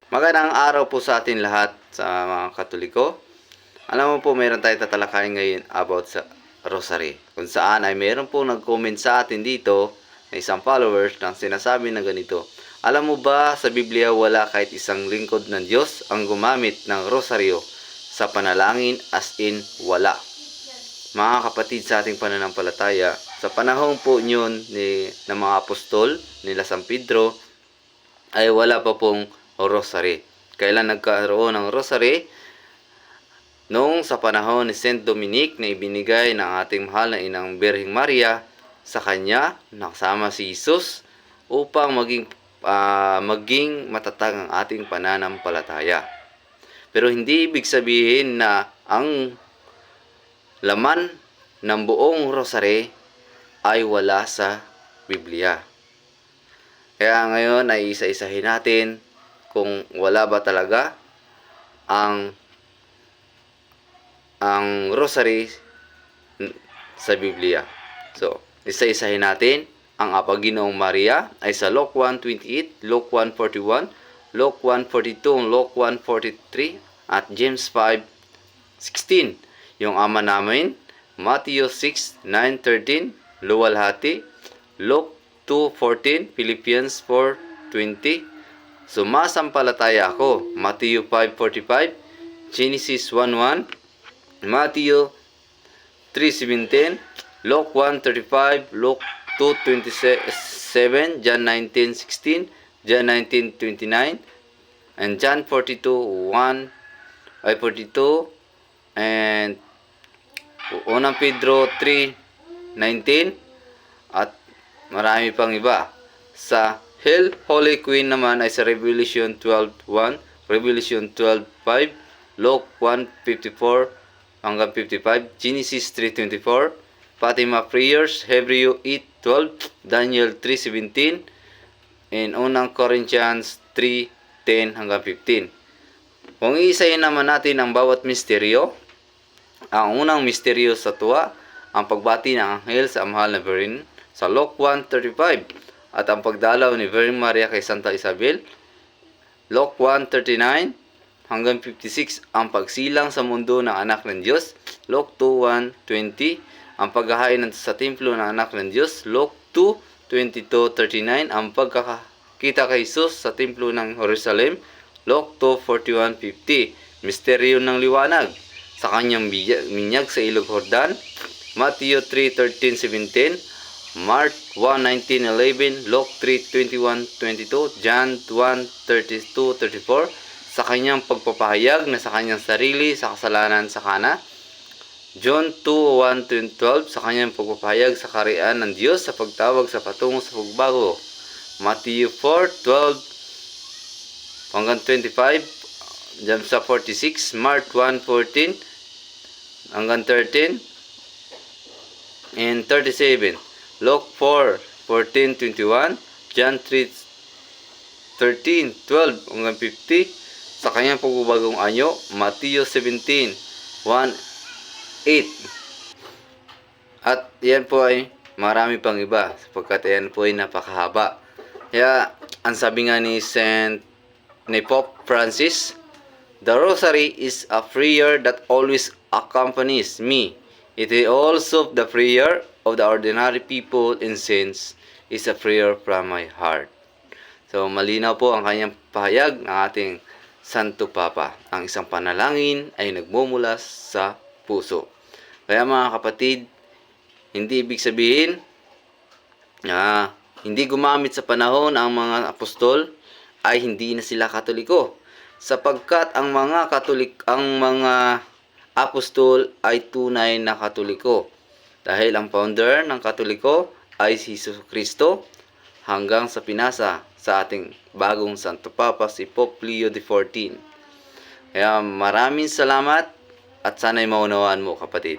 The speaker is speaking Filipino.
Magandang araw po sa atin lahat sa mga Katoliko. Alam mo po, meron tayong tatalakayin ngayon about sa Rosary. Kung saan ay meron po nag-comment sa atin dito na isang followers na sinasabi na ganito. Alam mo ba sa Biblia wala kahit isang lingkod ng Diyos ang gumamit ng rosaryo sa panalangin, as in wala. Mga kapatid sa ating pananampalataya, sa panahon po nyon ng mga apostol nila San Pedro ay wala pa pong rosary. Kailan nagkaroon ng rosary? Noong sa panahon ni Saint Dominic na ibinigay ng ating mahal na inang Birheng Maria sa kanya, nakasama si Jesus upang maging matatag ang ating pananampalataya. Pero hindi ibig sabihin na ang laman ng buong rosary ay wala sa Biblia. Kaya ngayon ay isa-isahin natin kung wala ba talaga ang rosary sa Biblia. So, isa-isahin natin. Ang Apaginoong Maria ay sa Luke 1:28, Luke 1:41, Luke 1:42, Luke 1:43, at James 5:16. Yung Ama namin, Matthew 6:9-13, luwalhati, Luke 2:14, Philippians 4:20, sumasampalataya ako, Matthew 5:45, Genesis 1:1, Matthew 3:17, Luke 1:35, Luke 2:27, John 19:16, John 19:29, and John 42:42, and Unang Pedro 3:19, at marami pang iba. Sa Hail Holy Queen naman ay sa Revelation 12:1, Revelation 12:5, Luke 1:54 hanggang 55, Genesis 3:24, Fatima Prayers, Hebrew 8:12, Daniel 3:17, and Unang Corinthians 3:10 hanggang 15. Kung iisahin naman natin ang bawat misteryo, ang unang misteryo sa tuwa, ang pagbati ng anghel sa mahal na Virgin sa Luke 1:35, at ang pagdalaw ni Virgin Maria kay Santa Isabel, Luke 1:39 hanggang 56, ang pagsilang sa mundo ng anak ng Diyos, Luke 2:1-20, ang paghahain sa templo ng anak ng Diyos, Luke 2:22-39, ang pagkakita kay Jesus sa templo ng Jerusalem, Luke 2:41-50, misteryo ng liwanag sa kanyang binyag sa ilog Jordan, Matthew 3:13-17, Mark 1:19-11, Luke 3:21-22, John 1:32-34, sa kanyang pagpapahayag na sa kanyang sarili sa kasalanan sa Kana, John 2:1-12, sa kanyang pagpapahayag sa kaharian ng Diyos sa pagtawag sa patungo sa pagbago, Matthew 4:12 hanggang 25, John 46, Mark 1:14 hanggang 13 and 37, Luke 4:14-21, John 3:13-12 hanggang 50, sa kanyang pagbabagong anyo, Matthew 17:1-8. At yan po ay marami pang iba sapagkat yan po ay napakahaba. Kaya ang sabi nga ni Pope Francis, the Rosary is a prayer that always accompanies me. It is also the prayer of the ordinary people and saints, is a prayer from my heart. So malinaw po ang kanyang pahayag ng ating Santo Papa. Ang isang panalangin ay nagmumula sa puso. Kaya mga kapatid, hindi ibig sabihin na hindi gumamit sa panahon ang mga apostol ay hindi na sila Katoliko. Sapagkat ang mga apostol ay tunay na Katoliko. Dahil ang founder ng Katoliko ay si Jesucristo hanggang sa pinasa sa ating bagong Santo Papa, si Pope Leo XIV. Kaya maraming salamat at sana'y maunawaan mo, kapatid.